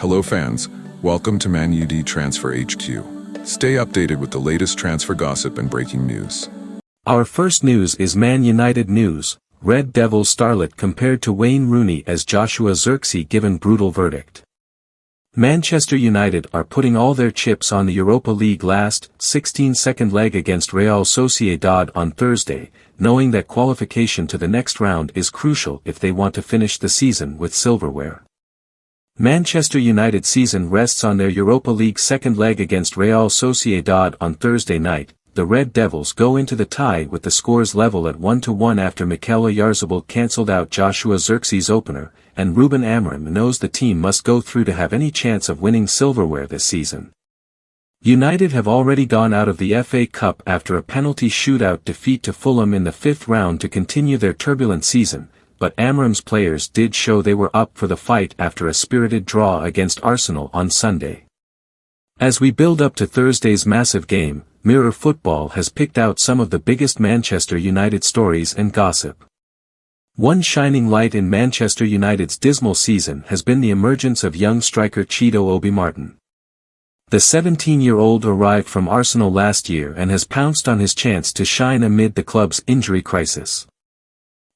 Hello fans, welcome to Man Utd Transfer HQ. Stay updated with the latest transfer gossip and breaking news. Our first news is Man United news. Red Devils starlet compared to Wayne Rooney as Joshua Zirkzee given brutal verdict. Manchester United are putting all their chips on the Europa League last 16-second leg against Real Sociedad on Thursday, knowing that qualification to the next round is crucial if they want to finish the season with silverware. Manchester United's season rests on their Europa League second leg against Real Sociedad on Thursday night. The Red Devils go into the tie with the scores level at 1-1 after Mikel Arteta cancelled out Joshua Zirkzee's opener, and Ruben Amorim knows the team must go through to have any chance of winning silverware this season. United have already gone out of the FA Cup after a penalty shootout defeat to Fulham in the fifth round to continue their turbulent season, but Amorim's players did show they were up for the fight after a spirited draw against Arsenal on Sunday. As we build up to Thursday's massive game, Mirror Football has picked out some of the biggest Manchester United stories and gossip. One shining light in Manchester United's dismal season has been the emergence of young striker Chido Obi Martin. The 17-year-old arrived from Arsenal last year and has pounced on his chance to shine amid the club's injury crisis.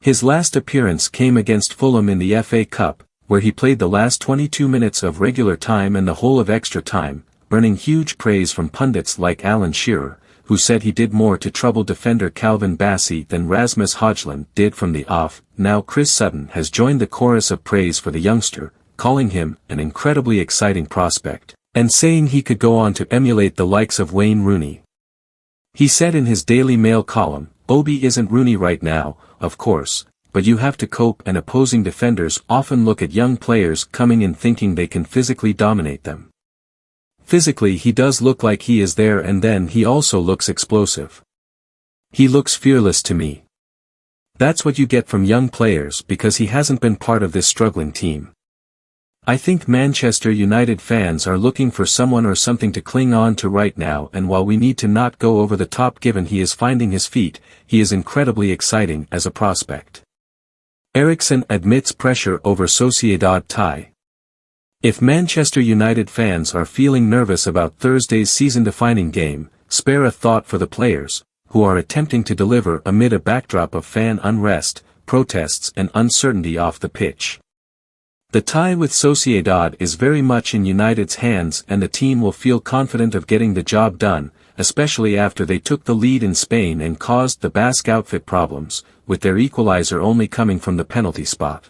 His last appearance came against Fulham in the FA Cup, where he played the last 22 minutes of regular time and the whole of extra time, earning huge praise from pundits like Alan Shearer, who said he did more to trouble defender Calvin Bassey than Rasmus Højlund did from the off. Now Chris Sutton has joined the chorus of praise for the youngster, calling him an incredibly exciting prospect, and saying he could go on to emulate the likes of Wayne Rooney. He said in his Daily Mail column, "Obi isn't Rooney right now, of course, but you have to cope, and opposing defenders often look at young players coming in thinking they can physically dominate them. Physically he does look like he is there, and then he also looks explosive. He looks fearless to me. That's what you get from young players because he hasn't been part of this struggling team." I think Manchester United fans are looking for someone or something to cling on to right now, and while we need to not go over the top given he is finding his feet, he is incredibly exciting as a prospect. Eriksen admits pressure over Sociedad tie. If Manchester United fans are feeling nervous about Thursday's season-defining game, spare a thought for the players, who are attempting to deliver amid a backdrop of fan unrest, protests and uncertainty off the pitch. The tie with Sociedad is very much in United's hands, and the team will feel confident of getting the job done, especially after they took the lead in Spain and caused the Basque outfit problems, with their equalizer only coming from the penalty spot.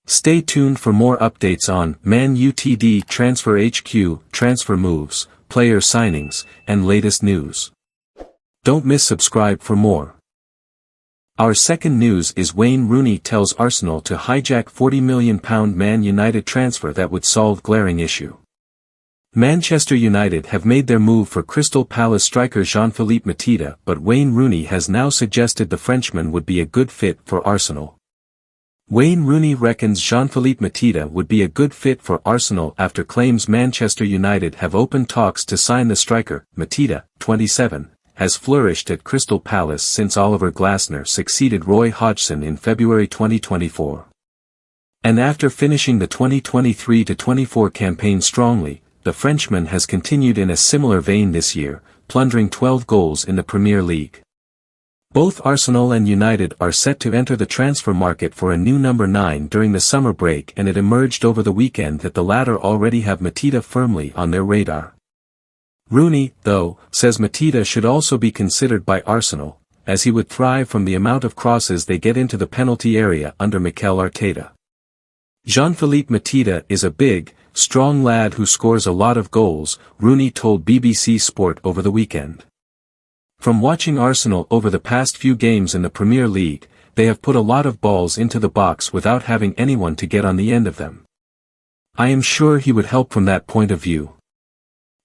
Stay tuned for more updates on Man Utd Transfer HQ, transfer moves, player signings, and latest news. Don't miss subscribe for more. Our second news is Wayne Rooney tells Arsenal to hijack £40 million Man United transfer that would solve glaring issue. Manchester United have made their move for Crystal Palace striker Jean-Philippe Mateta, but Wayne Rooney has now suggested the Frenchman would be a good fit for Arsenal. Wayne Rooney reckons Jean-Philippe Mateta would be a good fit for Arsenal after claims Manchester United have opened talks to sign the striker. Mateta, 27, has flourished at Crystal Palace since Oliver Glasner succeeded Roy Hodgson in February 2024. And after finishing the 2023-24 campaign strongly, the Frenchman has continued in a similar vein this year, plundering 12 goals in the Premier League. Both Arsenal and United are set to enter the transfer market for a new number 9 during the summer break, and it emerged over the weekend that the latter already have Mateta firmly on their radar. Rooney, though, says Mateta should also be considered by Arsenal, as he would thrive from the amount of crosses they get into the penalty area under Mikel Arteta. Jean-Philippe Mateta is a big, strong lad who scores a lot of goals, Rooney told BBC Sport over the weekend. From watching Arsenal over the past few games in the Premier League, they have put a lot of balls into the box without having anyone to get on the end of them. I am sure he would help from that point of view.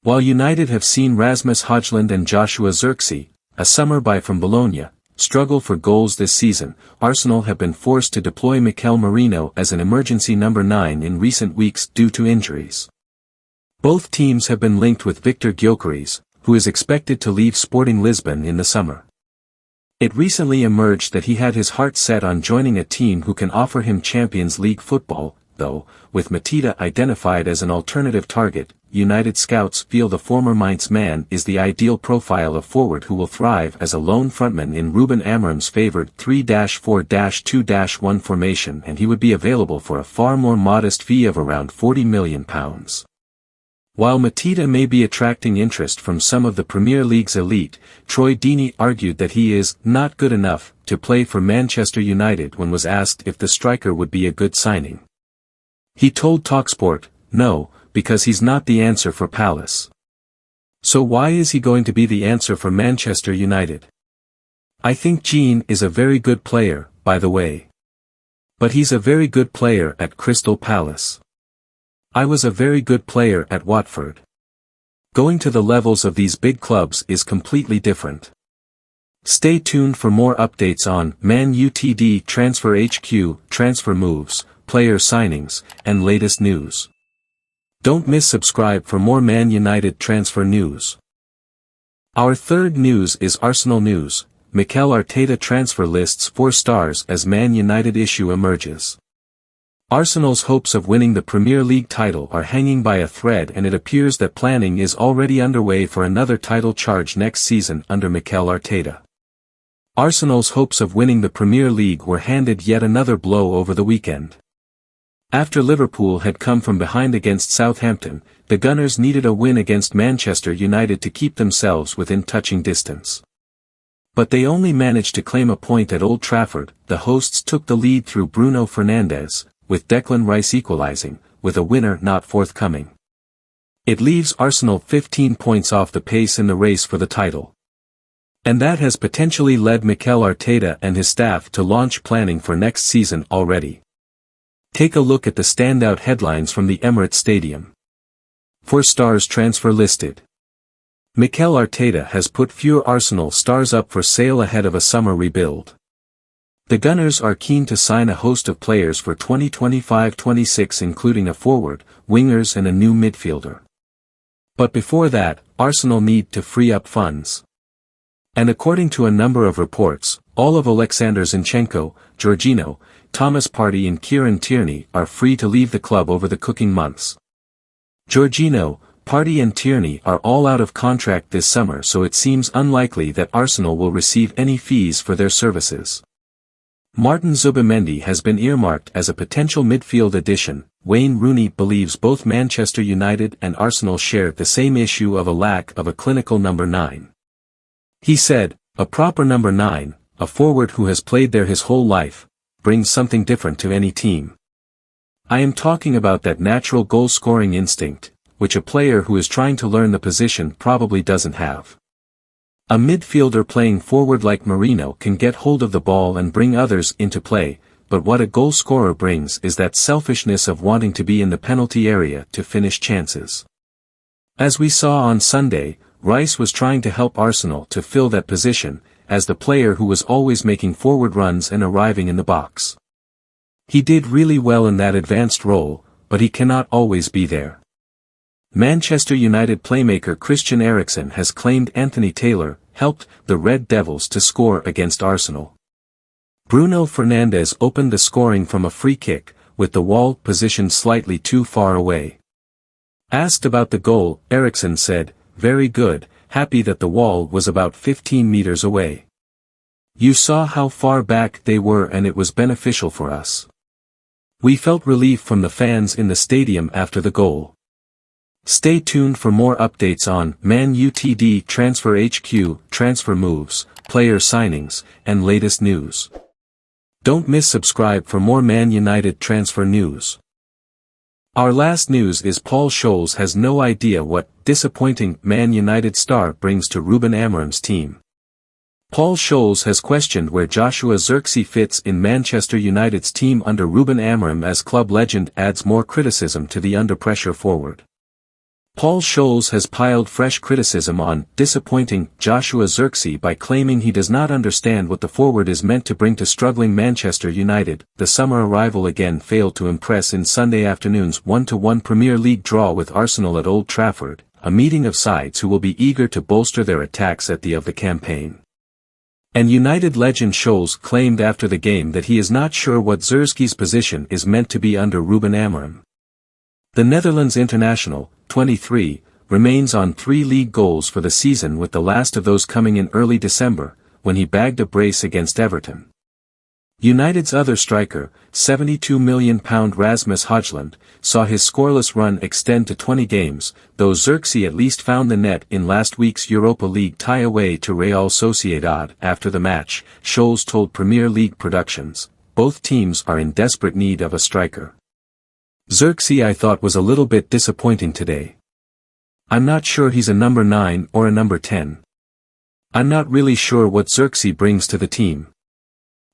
While United have seen Rasmus Højlund and Joshua Zirkzee, a summer buy from Bologna, struggle for goals this season, Arsenal have been forced to deploy Mikel Merino as an emergency number 9 in recent weeks due to injuries. Both teams have been linked with Victor Gyökeres, who is expected to leave Sporting Lisbon in the summer. It recently emerged that he had his heart set on joining a team who can offer him Champions League football, though, with Matida identified as an alternative target. United scouts feel the former Mainz man is the ideal profile of forward who will thrive as a lone frontman in Ruben Amorim's favored 3-4-2-1 formation, and he would be available for a far more modest fee of around £40 million. While Matida may be attracting interest from some of the Premier League's elite, Troy Deeney argued that he is not good enough to play for Manchester United when was asked if the striker would be a good signing. He told TalkSport, "No, because he's not the answer for Palace." So why is he going to be the answer for Manchester United? I think Jean is a very good player, by the way. But he's a very good player at Crystal Palace. I was a very good player at Watford. Going to the levels of these big clubs is completely different. Stay tuned for more updates on Man Utd Transfer HQ, transfer moves, player signings, and latest news. Don't miss subscribe for more Man United transfer news. Our third news is Arsenal news. Mikel Arteta transfer lists 4 stars as Man United issue emerges. Arsenal's hopes of winning the Premier League title are hanging by a thread, and it appears that planning is already underway for another title charge next season under Mikel Arteta. Arsenal's hopes of winning the Premier League were handed yet another blow over the weekend. After Liverpool had come from behind against Southampton, the Gunners needed a win against Manchester United to keep themselves within touching distance. But they only managed to claim a point at Old Trafford. The hosts took the lead through Bruno Fernandes, with Declan Rice equalising, with a winner not forthcoming. It leaves Arsenal 15 points off the pace in the race for the title. And that has potentially led Mikel Arteta and his staff to launch planning for next season already. Take a look at the standout headlines from the Emirates Stadium. 4 stars transfer listed. Mikel Arteta has put fewer Arsenal stars up for sale ahead of a summer rebuild. The Gunners are keen to sign a host of players for 2025-26, including a forward, wingers and a new midfielder. But before that, Arsenal need to free up funds. And according to a number of reports, all of Alexander Zinchenko, Jorginho, Thomas Partey and Kieran Tierney are free to leave the club over the cooking months. Jorginho, Partey and Tierney are all out of contract this summer, so it seems unlikely that Arsenal will receive any fees for their services. Martin Zubimendi has been earmarked as a potential midfield addition. Wayne Rooney believes both Manchester United and Arsenal share the same issue of a lack of a clinical number 9. He said, "A proper number 9, a forward who has played there his whole life, brings something different to any team. I am talking about that natural goal-scoring instinct, which a player who is trying to learn the position probably doesn't have. A midfielder playing forward like Marino can get hold of the ball and bring others into play, but what a goal scorer brings is that selfishness of wanting to be in the penalty area to finish chances." As we saw on Sunday, Rice was trying to help Arsenal to fill that position, as the player who was always making forward runs and arriving in the box. He did really well in that advanced role, but he cannot always be there. Manchester United playmaker Christian Eriksen has claimed Anthony Taylor helped the Red Devils to score against Arsenal. Bruno Fernandes opened the scoring from a free kick, with the wall positioned slightly too far away. Asked about the goal, Eriksen said, "Very good, happy that the wall was about 15 meters away. You saw how far back they were and it was beneficial for us. We felt relief from the fans in the stadium after the goal." Stay tuned for more updates on Man Utd Transfer HQ, transfer moves, player signings, and latest news. Don't miss subscribe for more Man United transfer news. Our last news is Paul Scholes has no idea what disappointing Man United star brings to Ruben Amorim's team. Paul Scholes has questioned where Joshua Zirkzee fits in Manchester United's team under Ruben Amorim, as club legend adds more criticism to the under-pressure forward. Paul Scholes has piled fresh criticism on disappointing Joshua Zirkzee by claiming he does not understand what the forward is meant to bring to struggling Manchester United. The summer arrival again failed to impress in Sunday afternoon's 1-1 Premier League draw with Arsenal at Old Trafford, a meeting of sides who will be eager to bolster their attacks at the end of the campaign. And United legend Scholes claimed after the game that he is not sure what Zirkzee's position is meant to be under Ruben Amorim. The Netherlands international, 23, remains on 3 league goals for the season, with the last of those coming in early December, when he bagged a brace against Everton. United's other striker, £72 million Rasmus Højlund, saw his scoreless run extend to 20 games, though Zirkzee at least found the net in last week's Europa League tie away to Real Sociedad. After the match, Scholes told Premier League Productions, "Both teams are in desperate need of a striker. Zirkzee I thought was a little bit disappointing today. I'm not sure he's a number 9 or a number 10. I'm not really sure what Zirkzee brings to the team.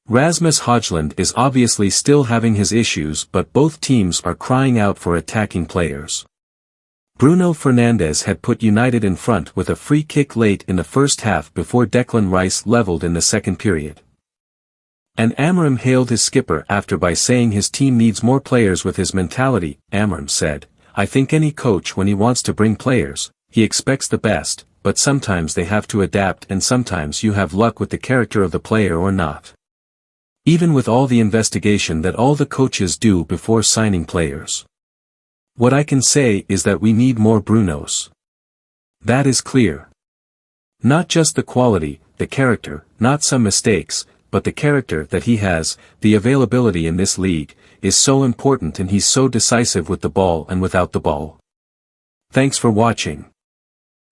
Rasmus Højlund is obviously still having his issues, but both teams are crying out for attacking players." Bruno Fernandes had put United in front with a free kick late in the first half before Declan Rice levelled in the second period. And Amorim hailed his skipper after by saying his team needs more players with his mentality. Amorim said, "I think any coach, when he wants to bring players, he expects the best, but sometimes they have to adapt, and sometimes you have luck with the character of the player or not. Even with all the investigation that all the coaches do before signing players. What I can say is that we need more Brunos. That is clear. Not just the quality, the character, not some mistakes, but the character that he has. The availability in this league is so important, and he's so decisive with the ball and without the ball." Thanks for watching.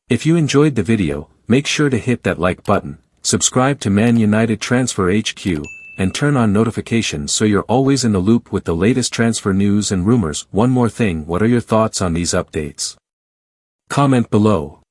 If you enjoyed the video, make sure to hit that like button, subscribe to Man United Transfer HQ, and turn on notifications so you're always in the loop with the latest transfer news and rumors. One more thing, what are your thoughts on these updates? Comment below.